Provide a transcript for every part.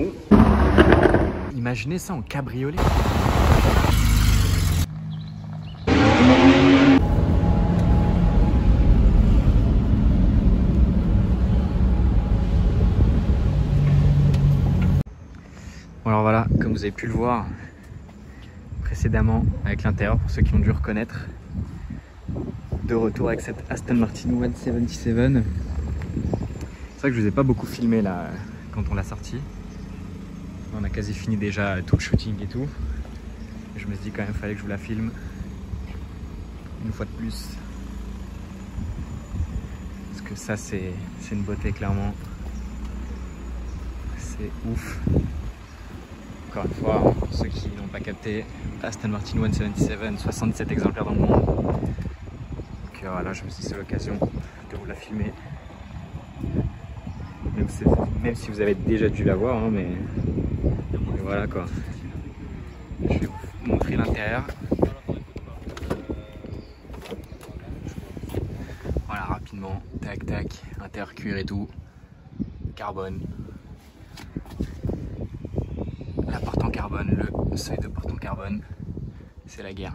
bon. Imaginez ça en cabriolet. Bon alors voilà, comme vous avez pu le voir précédemment avec l'intérieur, pour ceux qui ont dû reconnaître, de retour avec cette Aston Martin 177. C'est vrai que je vous ai pas beaucoup filmé là quand on l'a sorti. On a quasi fini déjà tout le shooting et tout. Je me suis dit quand même fallait que je vous la filme une fois de plus. Parce que ça c'est une beauté clairement. C'est ouf. Encore une fois, pour ceux qui n'ont pas capté, Aston Martin 177, 67 exemplaires dans le monde. Donc voilà, je me suis dit c'est l'occasion de vous la filmer. Même si vous avez déjà dû la voir, hein, mais voilà quoi. Je vais vous montrer l'intérieur. Voilà, rapidement, tac tac, intérieur cuir et tout, carbone. La porte en carbone, le seuil de porte en carbone, c'est la guerre.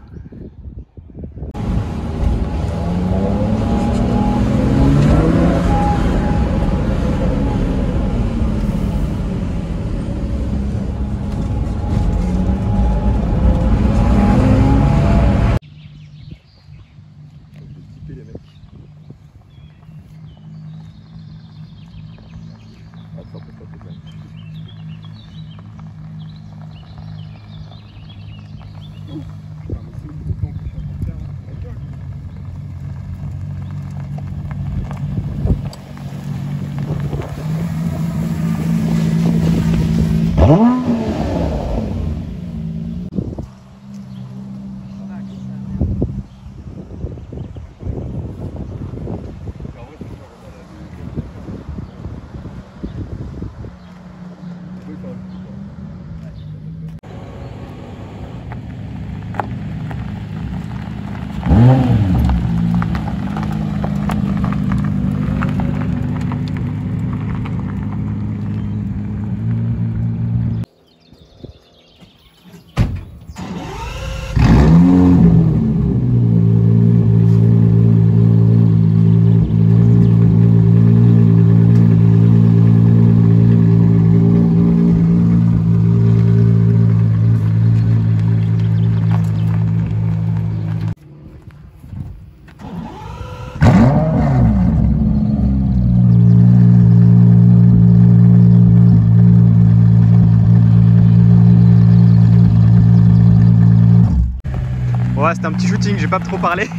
Ouais, c'était un petit shooting, j'ai pas trop parlé.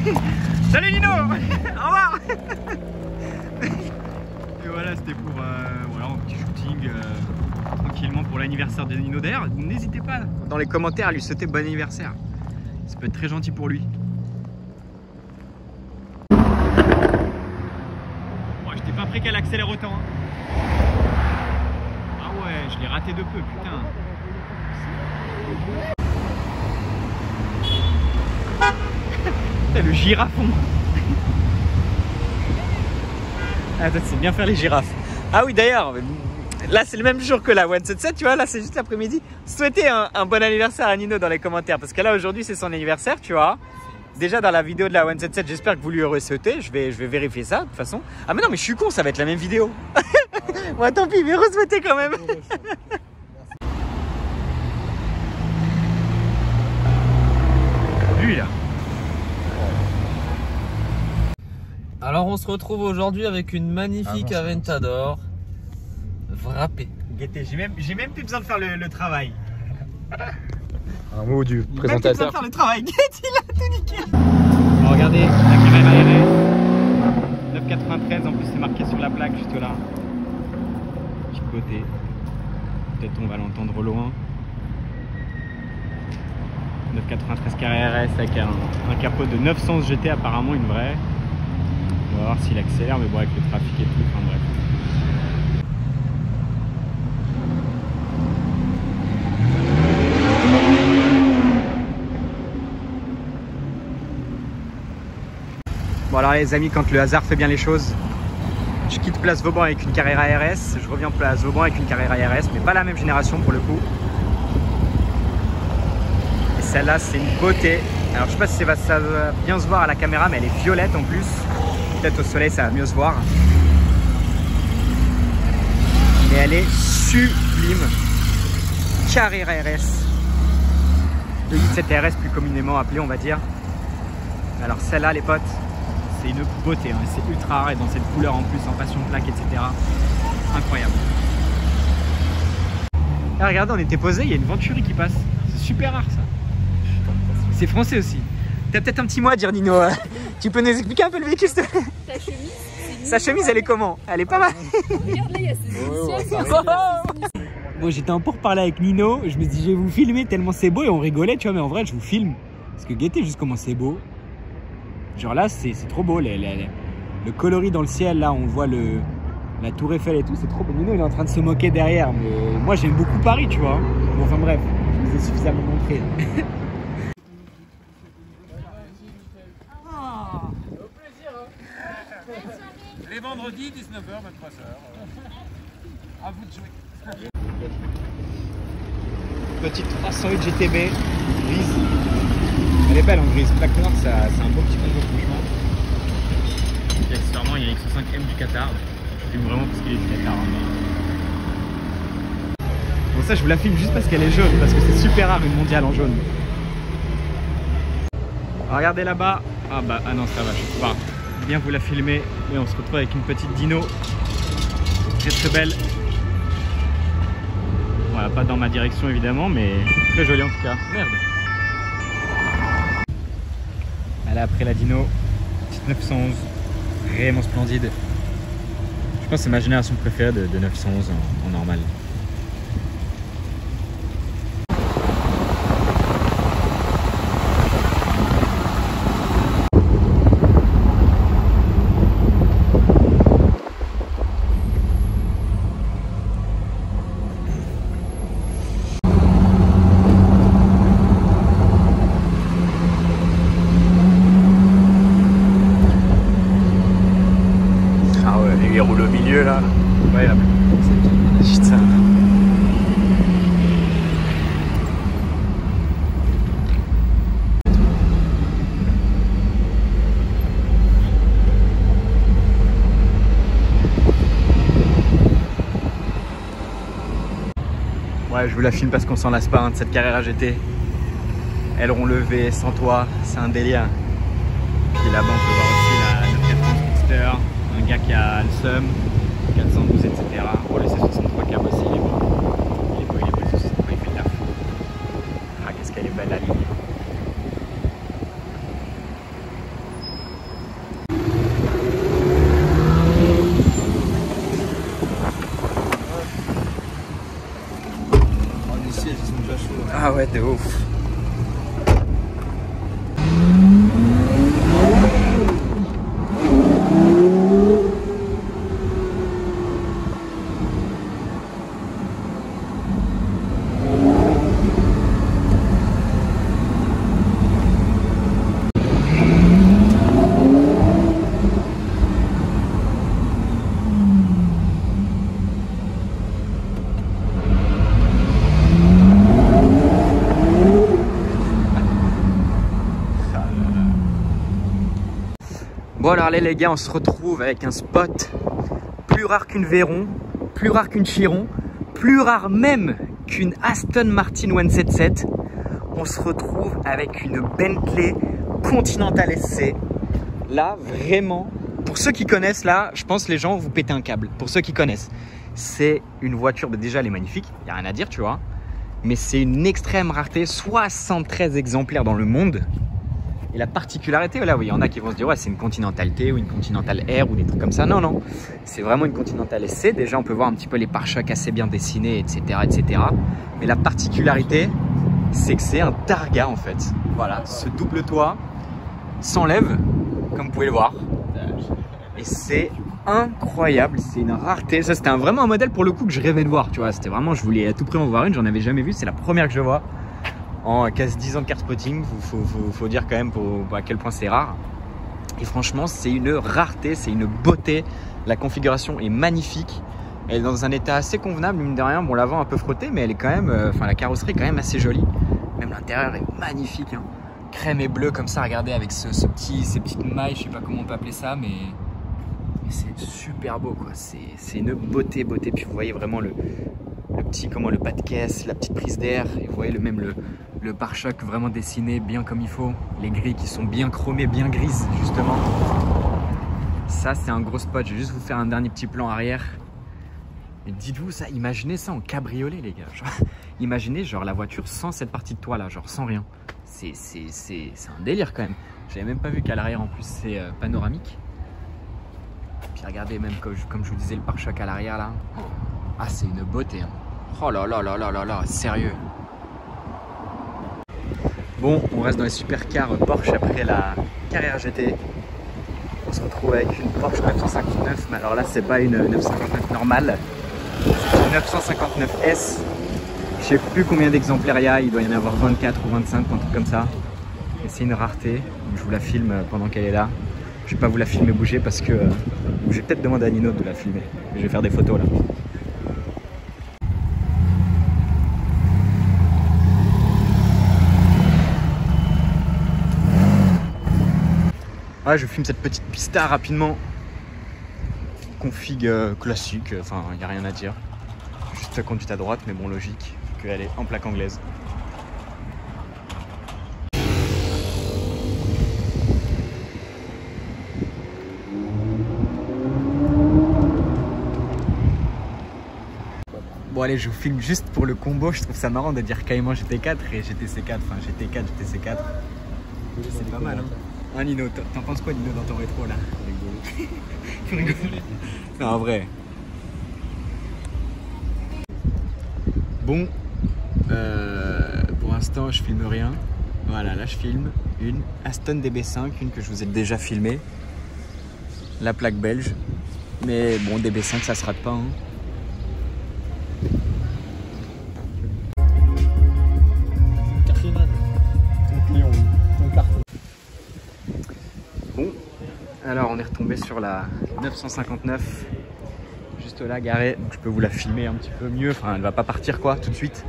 Salut Nino. Au revoir. Et voilà, c'était pour voilà, un petit shooting tranquillement pour l'anniversaire de Nino. D'ailleurs, n'hésitez pas dans les commentaires à lui souhaiter bon anniversaire. Ça peut être très gentil pour lui. Bon, j'étais pas prêt qu'elle accélère autant. Hein. Ah ouais, je l'ai raté de peu, putain. Le girafon. Ah, toi, tu sais bien faire les girafes. Ah oui, d'ailleurs, là c'est le même jour que la 177, tu vois, là c'est juste l'après-midi. Souhaitez un bon anniversaire à Nino dans les commentaires, parce que là aujourd'hui c'est son anniversaire, tu vois. Déjà dans la vidéo de la 177, j'espère que vous lui aurez souhaité, je vais vérifier ça de toute façon. Ah mais non, mais je suis con, ça va être la même vidéo. Ouais, tant pis, mais re-souhaitez quand même. Lui là. Alors on se retrouve aujourd'hui avec une magnifique Aventador wrappée. J'ai même plus besoin de faire le travail. Un mot du Même plus présentateur. besoin de faire le travail. Il a tout niqué. Bon, regardez, la carré RS 993, en plus c'est marqué sur la plaque juste là. Petit côté. Peut-être on va l'entendre au loin. 993 carré RS avec un capot de 900 GT apparemment, une vraie. On va voir s'il accélère, mais bon avec le trafic et tout, enfin bref. Bon alors les amis, quand le hasard fait bien les choses, Je quitte Place Vauban avec une Carrera RS, je reviens Place Vauban avec une Carrera RS, mais pas la même génération pour le coup. Et celle-là, c'est une beauté. Alors je sais pas si ça va bien se voir à la caméra, mais elle est violette en plus. Peut-être au soleil, ça va mieux se voir. Mais elle est sublime. Carrera RS. Le 17 RS plus communément appelé, on va dire. Alors celle-là, les potes, c'est une beauté, hein. C'est ultra rare et dans cette couleur en plus, en passion de plaque, etc. Incroyable. Ah, regardez, on était posé, il y a une Venturi qui passe. C'est super rare ça. C'est français aussi. T'as peut-être un petit mot à dire, Nino. Tu peux nous expliquer un peu le véhicule, s'il te plaît? Sa chemise, elle est comment? Elle est pas mal. Regarde là, il y a ses initiales. Bon, j'étais un peu reparlé avec Nino. Je me suis dit, je vais vous filmer tellement c'est beau et on rigolait, tu vois. Mais en vrai, je vous filme. Parce que guettez juste comment c'est beau. Genre là, c'est trop beau. Le coloris dans le ciel, là, on voit la tour Eiffel et tout. C'est trop beau. Nino, il est en train de se moquer derrière. Mais moi, j'aime beaucoup Paris, tu vois. Bon, enfin bref, je vous ai suffisamment montré. Les vendredis, 19h, 23h. À vous de jouer. Petite 308 GTB grise. Elle est belle en grise. Plaque noire, c'est un beau petit combo, franchement. Et accessoirement, il y a X65M du Qatar. Je filme vraiment parce qu'il est du Qatar. Bon, ça, je vous la filme juste parce qu'elle est jaune. Parce que c'est super rare une mondiale en jaune. Regardez là-bas. Ah non, ça va, je peux pas bien vous la filmer. Et on se retrouve avec une petite Dino. Très très belle. Voilà, pas dans ma direction évidemment, mais très jolie en tout cas. Merde. Allez, après la Dino, petite 911, vraiment splendide. Je pense que c'est ma génération préférée de 911 en normal. Il roule au milieu là. Incroyable. Putain. Ouais, je vous la filme parce qu'on s'en lasse pas hein, de cette Carrera GT. Aileron levé, sans toit, c'est un délire. Puis là-bas on peut voir aussi la 991 Speedster. Un gars qui a le SUM, 412, etc. Pour le C63 cab aussi, il est beau. Il est beau, le C63, il fait de la fou. Ah, qu'est-ce qu'elle est belle la ligne. Oh, les sièges, ils sont déjà chauds. Ah ouais, de ouf. Bon alors allez les gars, on se retrouve avec un spot plus rare qu'une Veyron, plus rare qu'une Chiron, plus rare même qu'une Aston Martin 177. On se retrouve avec une Bentley Continental SC. Là vraiment, pour ceux qui connaissent là, je pense que les gens vont vous péter un câble. Pour ceux qui connaissent, c'est une voiture, déjà elle est magnifique, il n'y a rien à dire tu vois. Mais c'est une extrême rareté, 73 exemplaires dans le monde. Et la particularité, là, oui, il y en a qui vont se dire ouais, c'est une Continental T ou une Continental R ou des trucs comme ça. Non, non, c'est vraiment une Continental SC. Déjà, on peut voir un petit peu les pare-chocs assez bien dessinés, etc., etc. Mais la particularité, c'est que c'est un Targa en fait. Voilà, ce double toit s'enlève, comme vous pouvez le voir. Et c'est incroyable, c'est une rareté. Ça, c'était vraiment un modèle pour le coup que je rêvais de voir. Tu vois, c'était vraiment, je voulais à tout prix en voir une. J'en avais jamais vu. C'est la première que je vois. En quasi 10 ans de car spotting, faut dire quand même à quel point c'est rare. Et franchement, c'est une rareté, c'est une beauté. La configuration est magnifique. Elle est dans un état assez convenable, mine de rien. Bon, l'avant un peu frotté, mais elle est quand même, la carrosserie est quand même assez jolie. Même l'intérieur est magnifique, hein. Crème et bleu comme ça, regardez, avec ces petites mailles, je sais pas comment on peut appeler ça, mais c'est super beau, quoi. C'est une beauté. Puis vous voyez vraiment le pas de caisse, la petite prise d'air, et vous voyez le pare-choc vraiment dessiné bien comme il faut, les grilles qui sont bien chromées, bien grises justement. Ça c'est un gros spot. Je vais juste vous faire un dernier petit plan arrière. Et dites-vous ça, imaginez ça en cabriolet les gars. Genre, imaginez genre la voiture sans cette partie de toit là, genre sans rien. C'est un délire quand même. J'avais même pas vu qu'à l'arrière en plus c'est panoramique. Puis regardez même comme je vous disais le pare-choc à l'arrière là. Ah c'est une beauté, hein. Oh là là là là là là, sérieux. Bon, on reste dans les supercars Porsche après la Carrera GT. On se retrouve avec une Porsche 959, mais alors là c'est pas une 959 normale, c'est une 959S. Je sais plus combien d'exemplaires il doit y en avoir 24 ou 25, un truc comme ça. Et c'est une rareté, je vous la filme pendant qu'elle est là. Je vais pas vous la filmer bouger parce que je vais peut-être demander à Nino de la filmer. Je vais faire des photos là. Ouais, je filme cette petite pista rapidement. Config classique, enfin il n'y a rien à dire. Juste conduite à droite, mais bon logique, qu'elle est en plaque anglaise. Bon allez, je vous filme juste pour le combo. Je trouve ça marrant de dire Cayman GT4 et GTC4, enfin GT4, GTC4. C'est pas mal, hein. Ah Nino, t'en penses quoi Nino dans ton rétro là? Rigoler. Non en vrai. Bon, pour l'instant je filme rien. Voilà, là je filme une Aston DB5, une que je vous ai déjà filmée. La plaque belge. Mais bon, DB5 ça se rate pas, hein. Bon, alors on est retombé sur la 959, juste là garée, donc je peux vous la filmer un petit peu mieux, enfin elle va pas partir quoi tout de suite.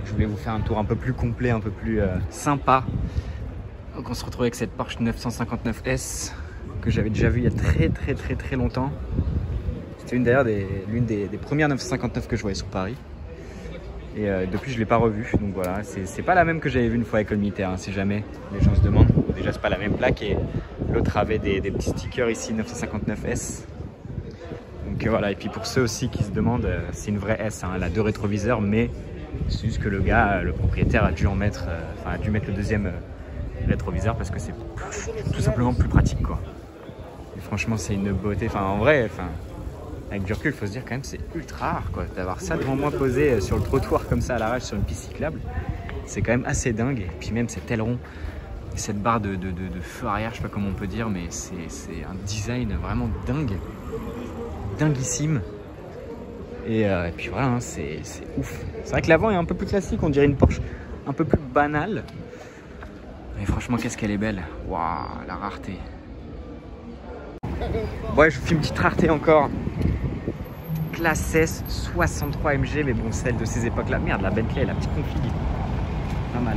Je voulais vous faire un tour un peu plus complet, un peu plus sympa. Donc on se retrouve avec cette Porsche 959S que j'avais déjà vue il y a très longtemps. C'était l'une des premières 959 que je voyais sur Paris. Et depuis je ne l'ai pas revue, donc voilà, c'est pas la même que j'avais vue une fois avec le militaire, hein, si jamais les gens se demandent. Déjà c'est pas la même plaque et l'autre avait des petits stickers ici 959S. Donc voilà, et puis pour ceux aussi qui se demandent, c'est une vraie S, hein, elle a 2 rétroviseurs, mais c'est juste que le gars, le propriétaire a dû mettre le deuxième rétroviseur parce que c'est tout simplement plus pratique quoi. Et franchement c'est une beauté, enfin en vrai, avec du recul, il faut se dire quand même c'est ultra rare quoi, d'avoir ça devant moi posé sur le trottoir comme ça à l'arrache sur une piste cyclable. C'est quand même assez dingue. Et puis même cet aileron, cette barre de feu arrière, je sais pas comment on peut dire, mais c'est un design vraiment dingue, dinguissime. Et puis voilà, hein, c'est ouf. C'est vrai que l'avant est un peu plus classique, on dirait une Porsche un peu plus banale. Mais franchement, qu'est-ce qu'elle est belle. Waouh, la rareté. Ouais, je vous fais une petite rareté encore. Classe S 63 MG, mais bon, celle de ces époques-là. Merde, la Bentley, la petite config. Pas mal.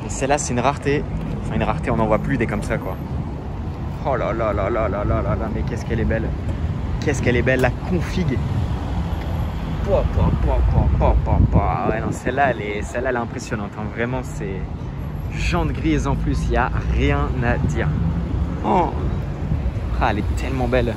Et celle-là, c'est une rareté. Enfin, une rareté, on n'en voit plus des comme ça, quoi. Oh là là là là là là là là, mais qu'est-ce qu'elle est belle. Qu'est-ce qu'elle est belle, la config. Ouais, non, celle-là, elle est impressionnante. Hein. Vraiment, c'est jantes grises en plus. Il n'y a rien à dire. Oh, ah, elle est tellement belle.